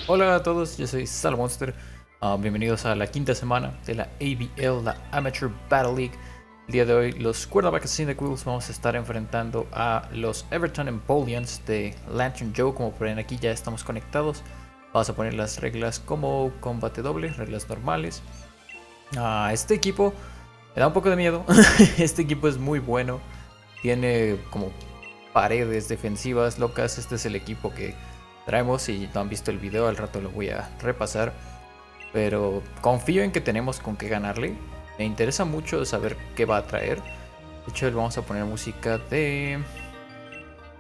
Hola a todos, yo soy Salamonster. Bienvenidos a la quinta semana de la ABL, la Amateur Battle League. El día de hoy, los Cuernavaca Cyndaquils vamos a estar enfrentando a los Everton Empoleons de Lantern Joe. Como pueden aquí ya estamos conectados. Vamos a poner las reglas como combate doble, reglas normales. Este equipo me da un poco de miedo. Este equipo es muy bueno. Tiene como paredes defensivas locas. Este es el equipo que traemos. Si no han visto el video, al rato lo voy a repasar. Pero confío en que tenemos con qué ganarle. Me interesa mucho saber qué va a traer. De hecho, vamos a poner música de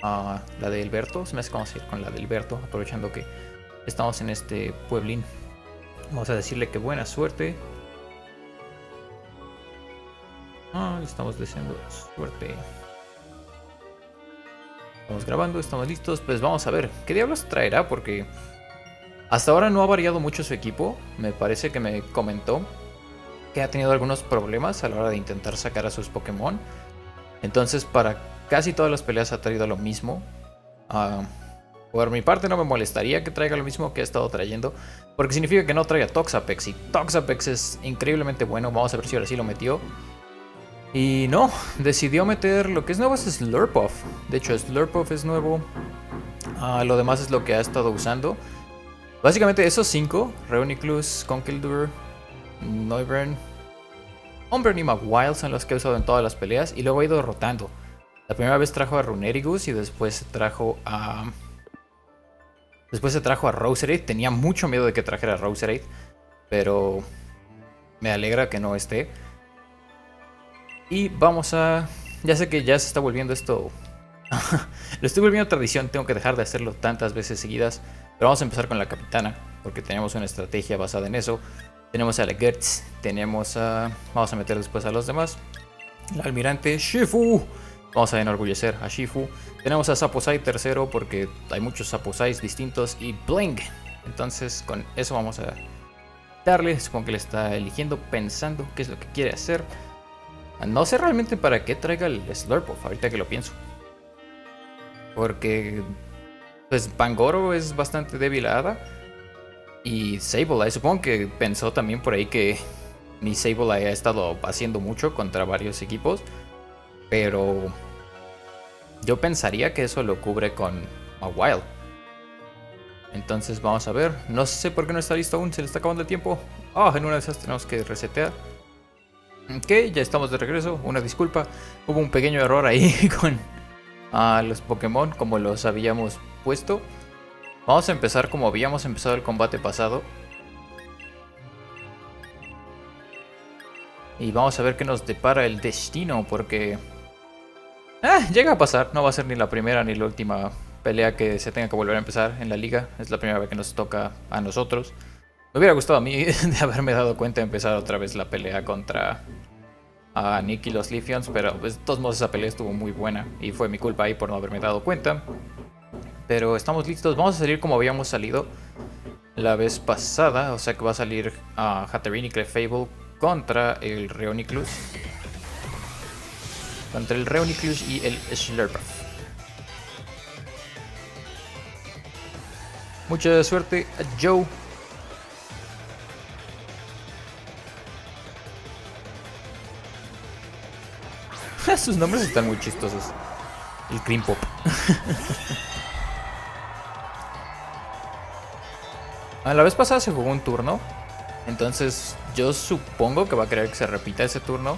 la de Alberto. Se me hace que vamos a ir con la de Alberto, aprovechando que estamos en este pueblín. Vamos a decirle que buena suerte. Le estamos deseando suerte. Estamos grabando, estamos listos. Pues vamos a ver qué diablos traerá, porque hasta ahora no ha variado mucho su equipo. Me parece que me comentó que ha tenido algunos problemas a la hora de intentar sacar a sus Pokémon. Entonces para casi todas las peleas ha traído lo mismo. Por mi parte no me molestaría que traiga lo mismo que ha estado trayendo, porque significa que no traiga Toxapex. Y Toxapex es increíblemente bueno. Vamos a ver si ahora sí lo metió. Y no, decidió meter lo que es nuevo, es Slurpuff. De hecho, Slurpuff es nuevo. Lo demás es lo que ha estado usando. Básicamente esos 5, Reuniclus, Conkeldurr, Noivern, Umbreon y Mawile son los que he usado en todas las peleas. Y luego he ido rotando. La primera vez trajo a Runerigus y después se trajo a... Roserade. Tenía mucho miedo de que trajera a Roserade, pero me alegra que no esté. Y vamos a... Ya sé que ya se está volviendo esto... Lo estoy volviendo tradición, tengo que dejar de hacerlo tantas veces seguidas. Pero vamos a empezar con la capitana, porque tenemos una estrategia basada en eso. Tenemos a la Gertz, tenemos a... Vamos a meter después a los demás. El almirante Shifu. Vamos a enorgullecer a Shifu. Tenemos a Saposai tercero, porque hay muchos Saposais distintos. Y Bling. Entonces con eso vamos a darle. Supongo que le está eligiendo, pensando qué es lo que quiere hacer. No sé realmente para qué traiga el Slurpuff, ahorita que lo pienso. Porque pues Pangoro es bastante débil a Hada. Y Sableye, supongo que pensó también por ahí que mi Sableye ha estado haciendo mucho contra varios equipos. Pero yo pensaría que eso lo cubre con Mawile. Entonces vamos a ver. No sé por qué no está listo aún, se le está acabando el tiempo. En una de esas tenemos que resetear. Ok, ya estamos de regreso, una disculpa. Hubo un pequeño error ahí con los Pokémon, como los habíamos puesto. Vamos a empezar como habíamos empezado el combate pasado. Y vamos a ver qué nos depara el destino, porque... llega a pasar, no va a ser ni la primera ni la última pelea que se tenga que volver a empezar en la liga. Es la primera vez que nos toca a nosotros. Me hubiera gustado a mí de haberme dado cuenta de empezar otra vez la pelea contra Nick y los Leafeons, pero pues, de todos modos esa pelea estuvo muy buena y fue mi culpa ahí por no haberme dado cuenta. Pero estamos listos, vamos a salir como habíamos salido la vez pasada, o sea que va a salir Hatterene y Clefable contra el Reuniclus. Contra el Reuniclus y el Slurpuff. Mucha suerte a Joe. Sus nombres están muy chistosos. El Cream Pop. La vez pasada se jugó un turno. Entonces yo supongo que va a querer que se repita ese turno.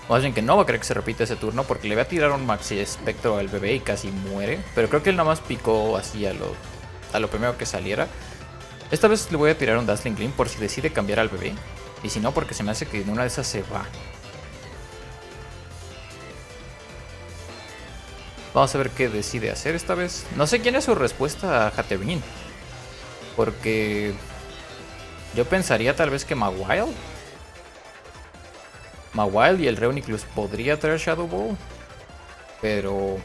Más bien que no va a querer que se repita ese turno, porque le voy a tirar un Maxi Espectro al bebé y casi muere. Pero creo que él nada más picó así a lo primero que saliera. Esta vez le voy a tirar un Dazzling Gleam por si decide cambiar al bebé. Y si no, porque se me hace que en una de esas se va. Vamos a ver qué decide hacer esta vez. No sé quién es su respuesta a Hatterene, porque yo pensaría tal vez que Mawile y el Reuniclus podría traer Shadow Ball. Pero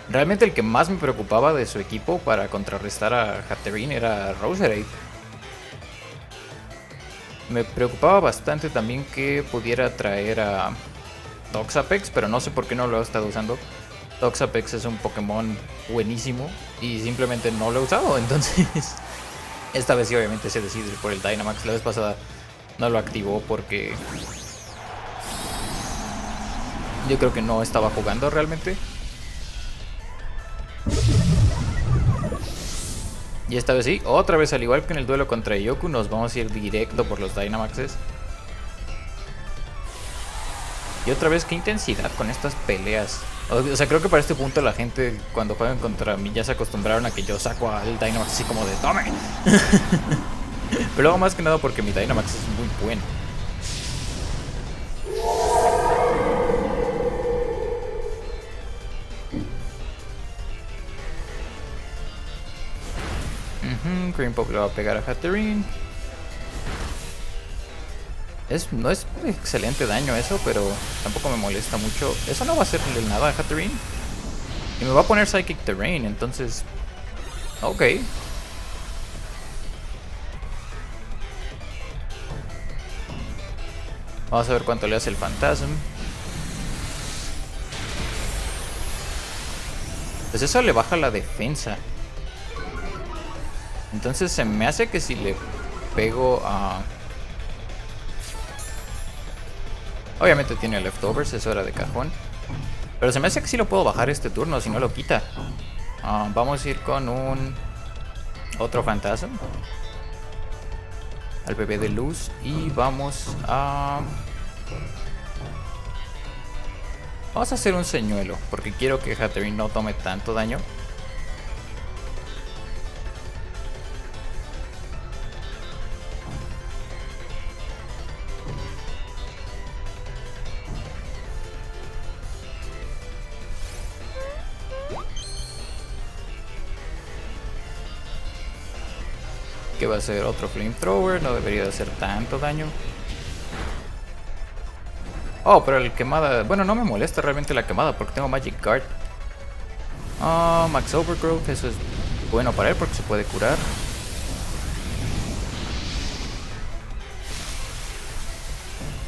realmente el que más me preocupaba de su equipo para contrarrestar a Hatterene era Roserade. Me preocupaba bastante también que pudiera traer a Toxapex, pero no sé por qué no lo ha estado usando. Toxapex es un Pokémon buenísimo y simplemente no lo he usado, entonces esta vez sí obviamente se decide por el Dynamax. La vez pasada no lo activó porque yo creo que no estaba jugando realmente. Y esta vez sí, otra vez al igual que en el duelo contra Yoku, nos vamos a ir directo por los Dynamaxes. Y otra vez, qué intensidad con estas peleas. O sea, creo que para este punto la gente cuando juegan contra mí ya se acostumbraron a que yo saco al Dynamax así como de ¡tome! Pero luego más que nada porque mi Dynamax es muy bueno. Green Pop le va a pegar a Hatterene. No es excelente daño eso, pero tampoco me molesta mucho. Eso no va a hacerle nada a Hatterene. Y me va a poner Psychic Terrain, entonces... Ok. Vamos a ver cuánto le hace el Phantasm. Pues eso le baja la defensa. Entonces se me hace que si le pego a... Obviamente tiene leftovers, eso era de cajón. Pero se me hace que sí lo puedo bajar este turno, si no lo quita. Vamos a ir con un... Otro Phantasm. Al bebé de luz. Y vamos a... Vamos a hacer un señuelo, porque quiero que Hatterene no tome tanto daño. Que va a ser otro Flamethrower, no debería de hacer tanto daño. Oh, pero el quemada... Bueno, no me molesta realmente la quemada porque tengo Magic Guard. Max Overgrowth, eso es bueno para él porque se puede curar.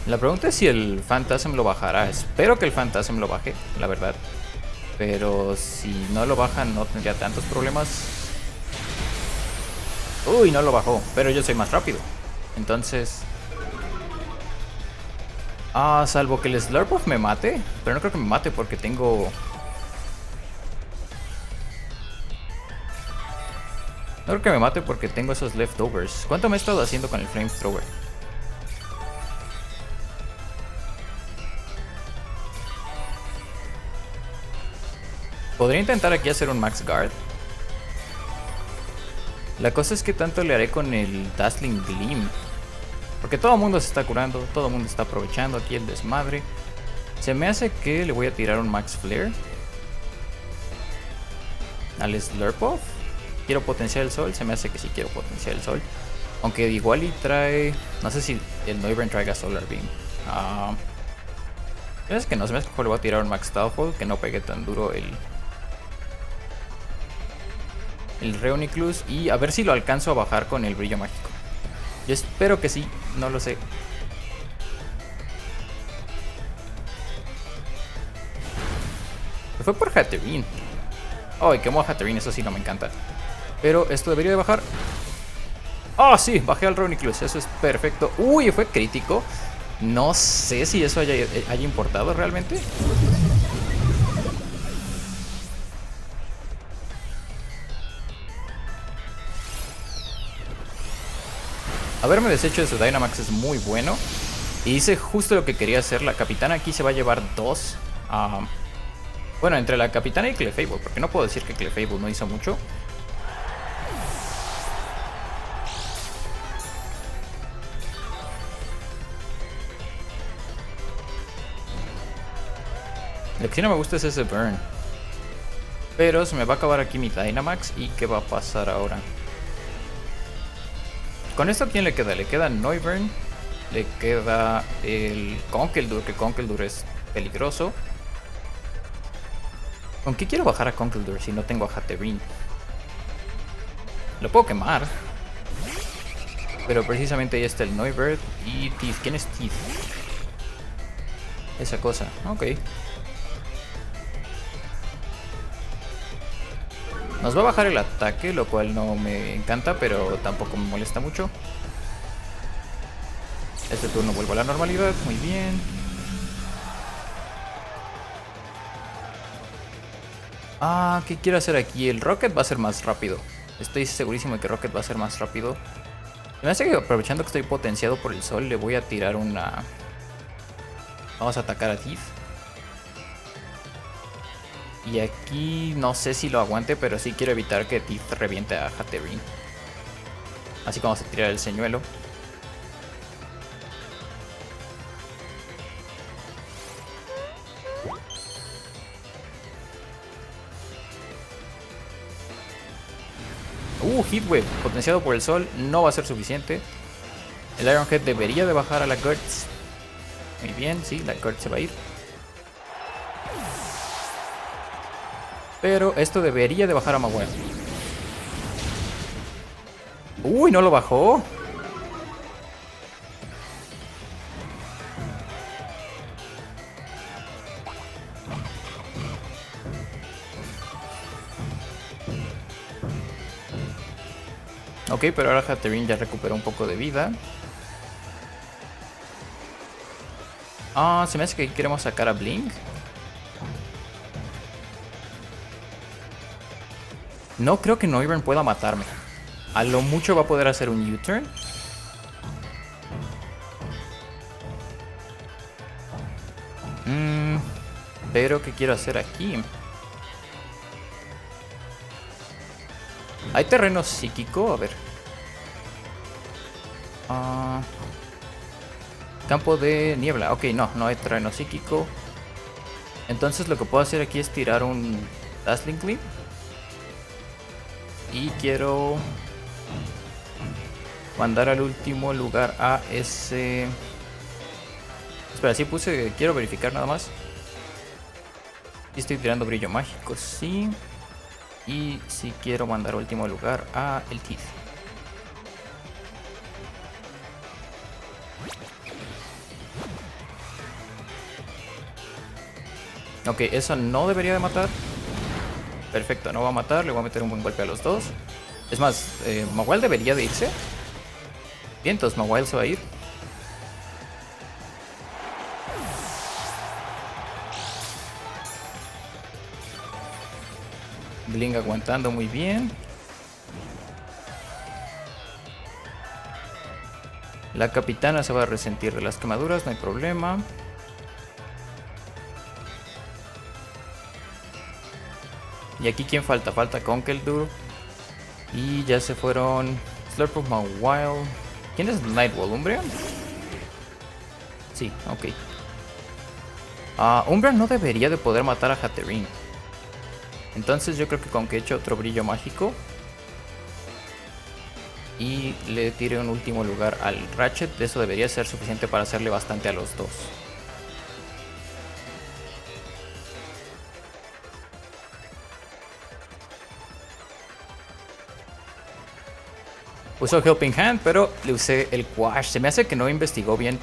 La pregunta es si el Phantasm lo bajará. Espero que el Phantasm lo baje, la verdad. Pero si no lo baja no tendría tantos problemas. Uy, no lo bajó, pero yo soy más rápido. Entonces... salvo que el Slurpuff me mate. Pero no creo que me mate porque tengo... No creo que me mate porque tengo esos leftovers. ¿Cuánto me he estado haciendo con el Flamethrower? Podría intentar aquí hacer un Max Guard. La cosa es que tanto le haré con el Dazzling Gleam. Porque todo el mundo se está curando, todo el mundo está aprovechando aquí el desmadre. Se me hace que le voy a tirar un Max Flare al Slurpuff. ¿Quiero potenciar el sol? Se me hace que sí quiero potenciar el sol. Aunque igual y trae... No sé si el Noivern traiga Solar Beam. Se me hace que no, se me hace que mejor le voy a tirar un Max Talfold que no pegue tan duro el Reuniclus. Y a ver si lo alcanzo a bajar con el brillo mágico. Yo espero que sí, no lo sé. Se fue por Hatterene. Oh, y quemó a Hatterene, eso sí no me encanta. Pero esto debería de bajar. Oh, sí, bajé al Reuniclus, eso es perfecto. Uy, fue crítico. No sé si eso haya importado realmente. Haberme deshecho de su Dynamax es muy bueno. Y hice justo lo que quería hacer. La capitana aquí se va a llevar dos. Bueno, entre la capitana y Clefable, porque no puedo decir que Clefable no hizo mucho. Lo que sí no me gusta es ese burn. Pero se me va a acabar aquí mi Dynamax. ¿Y qué va a pasar ahora? Con esto, ¿a quién le queda? Le queda Noivern. Le queda el Conkeldurr, que Conkeldurr es peligroso. ¿Con qué quiero bajar a Conkeldurr si no tengo a Hatterene? Lo puedo quemar. Pero precisamente ahí está el Noivern y Teeth. ¿Quién es Teeth? Esa cosa, ok. Nos va a bajar el ataque, lo cual no me encanta, pero tampoco me molesta mucho. Este turno vuelvo a la normalidad, muy bien. ¿Qué quiero hacer aquí? El Rocket va a ser más rápido. Estoy segurísimo de que Rocket va a ser más rápido. Me hace que aprovechando que estoy potenciado por el sol, le voy a tirar una... Vamos a atacar a Thief. Y aquí no sé si lo aguante, pero sí quiero evitar que Thief reviente a Hatterene. Así que vamos a tirar el señuelo. Heatwave, potenciado por el sol, no va a ser suficiente. El Ironhead debería de bajar a la Gertz. Muy bien, sí, la Gertz se va a ir. Pero esto debería de bajar a Magwell. No lo bajó. Ok, pero ahora Hatterene ya recuperó un poco de vida. Se me hace que queremos sacar a Blink. No creo que Noivern pueda matarme. A lo mucho va a poder hacer un U-turn. Pero ¿qué quiero hacer aquí? ¿Hay terreno psíquico? A ver. Campo de niebla. Ok, no hay terreno psíquico. Entonces lo que puedo hacer aquí es tirar un Dazzling Gleam. Y quiero mandar al último lugar a ese... Espera, sí puse... Quiero verificar nada más. Y estoy tirando brillo mágico, sí. Y sí quiero mandar al último lugar a el Teeth. Ok, eso no debería de matar. Perfecto, no va a matar. Le voy a meter un buen golpe a los dos. Es más, Mawile debería de irse. Bien, entonces Mawile se va a ir. Bling aguantando muy bien. La capitana se va a resentir de las quemaduras, no hay problema. Y aquí ¿quién falta? Falta Conkeldurr. Y ya se fueron Slurpuff, Mawile. ¿Quién es Nightwall? ¿Umbreon? Sí, ok. Umbreon no debería de poder matar a Hatterene. Entonces yo creo que con que eche otro brillo mágico y le tire un último lugar al Ratchet, eso debería ser suficiente para hacerle bastante a los dos. Usó Helping Hand, pero le usé el Quash. Se me hace que no investigó bien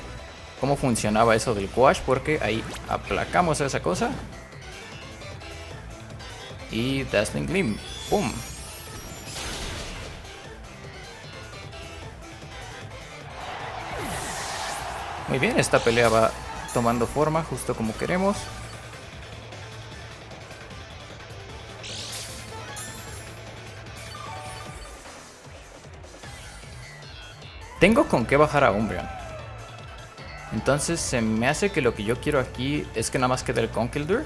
cómo funcionaba eso del Quash, porque ahí aplacamos a esa cosa. Y Dazzling Gleam. ¡Pum! Muy bien, esta pelea va tomando forma justo como queremos. Tengo con qué bajar a Umbreon. Entonces se me hace que lo que yo quiero aquí es que nada más quede el Conkeldurr.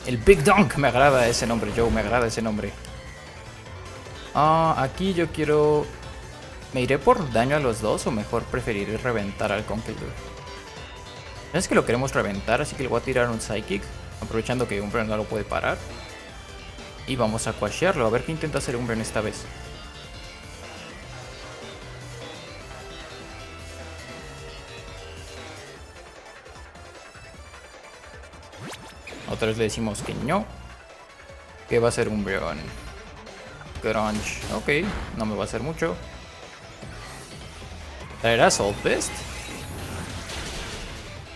El Big Dunk, me agrada ese nombre, Joe, me agrada ese nombre. Aquí yo quiero... ¿Me iré por daño a los dos o mejor preferiré reventar al Conkeldurr? Es que lo queremos reventar, así que le voy a tirar un Psychic, aprovechando que Umbreon no lo puede parar. Y vamos a quashearlo, a ver qué intenta hacer Umbreon esta vez. Otra vez le decimos que no. ¿Qué va a hacer Umbreon? Crunch. Ok, no me va a hacer mucho. ¿Traerá Assault Vest?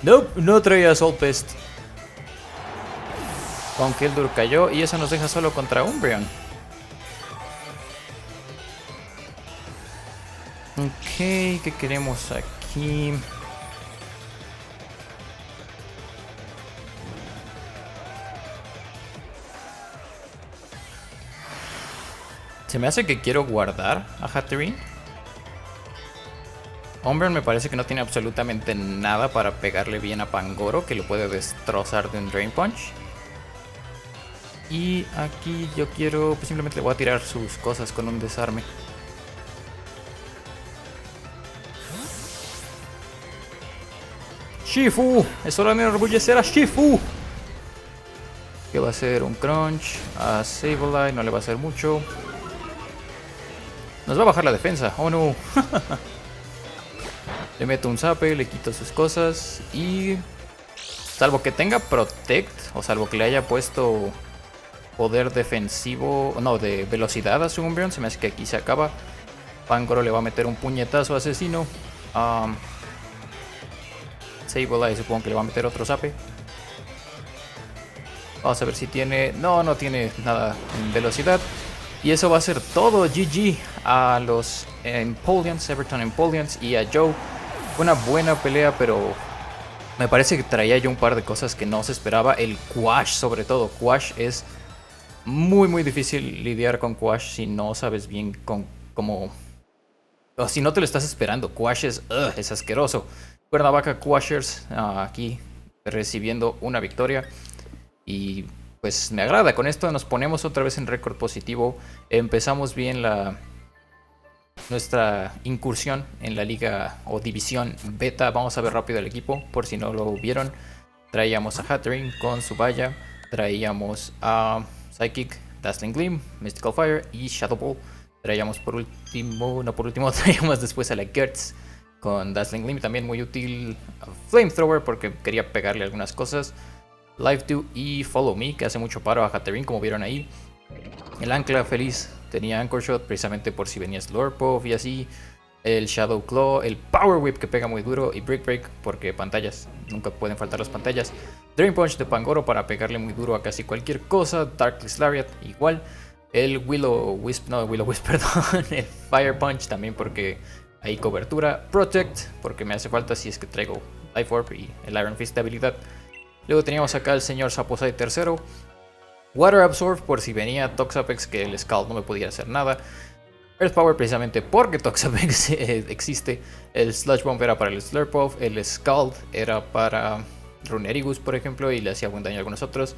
Nope, no traía Assault Vest. Con Keldor cayó y eso nos deja solo contra Umbreon. Ok, ¿qué queremos aquí? Se me hace que quiero guardar a Hatterene. Umbreon me parece que no tiene absolutamente nada para pegarle bien a Pangoro, que lo puede destrozar de un Drain Punch. Y aquí yo quiero, pues simplemente le voy a tirar sus cosas con un desarme. Shifu, es hora de enorgullecer a Shifu. Que va a ser un crunch a Sableye, no le va a hacer mucho. Nos va a bajar la defensa, oh no. Le meto un zape, le quito sus cosas y... salvo que tenga Protect, o salvo que le haya puesto poder defensivo, no, de velocidad a su Umbreon, se me hace que aquí se acaba. Pangoro le va a meter un puñetazo asesino. Sableye supongo que le va a meter otro zape. Vamos a ver si tiene... no tiene nada en velocidad. Y eso va a ser todo. GG a los Empoleons, Everton Empoleons y a Joe. Una buena pelea, pero me parece que traía yo un par de cosas que no se esperaba. El Quash sobre todo. Quash es muy difícil lidiar con Quash si no sabes bien con cómo... o si no te lo estás esperando. Quash es asqueroso. Cuernavaca Quashers aquí recibiendo una victoria. Y pues me agrada. Con esto nos ponemos otra vez en récord positivo. Empezamos bien nuestra incursión en la liga o división beta. Vamos a ver rápido el equipo por si no lo vieron. Traíamos a Hatterene con su valla. Traíamos a Psychic, Dazzling Gleam, Mystical Fire y Shadow Ball. Traíamos por último, traíamos después a la Gertz con Dazzling Gleam. También muy útil Flamethrower porque quería pegarle algunas cosas. Live 2 y Follow Me, que hace mucho paro a Hatterene, como vieron ahí. El Ancla feliz tenía Anchor Shot precisamente por si venía Slurpuff y así. El Shadow Claw, el Power Whip que pega muy duro y Brick Break porque pantallas, nunca pueden faltar las pantallas. Drain Punch de Pangoro para pegarle muy duro a casi cualquier cosa. Darkness Lariat igual. El Willow Wisp, perdón. El Fire Punch también porque hay cobertura. Protect porque me hace falta si es que traigo Life Orb y el Iron Fist de habilidad. Luego teníamos acá el señor Saposai III. Water Absorb por si venía Toxapex que el Scald no me pudiera hacer nada. Earth Power precisamente porque Toxapex existe. El Sludge Bomb era para el Slurpuff. El Scald era para Runerigus por ejemplo y le hacía buen daño a algunos otros.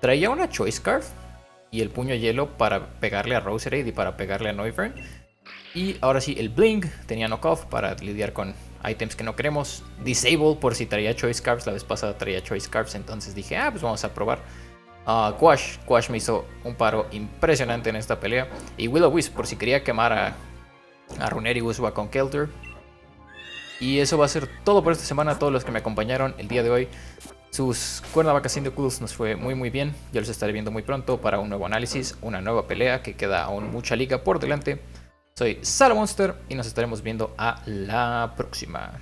Traía una Choice Scarf y el puño hielo para pegarle a Roserade y para pegarle a Noivern. Y ahora sí, el Blink tenía Knockoff para lidiar con items que no queremos. Disable por si traía Choice Scarves. La vez pasada traía Choice Scarves, entonces dije, pues vamos a probar. Quash me hizo un paro impresionante en esta pelea. Y Will-O-Wisp por si quería quemar a Runerigus o a Conkeldurr. Y eso va a ser todo por esta semana. Todos los que me acompañaron el día de hoy. Sus Cuernavaca Cyndaquils nos fue muy bien. Yo los estaré viendo muy pronto para un nuevo análisis, una nueva pelea que queda aún mucha liga por delante. Soy Salamonster y nos estaremos viendo a la próxima.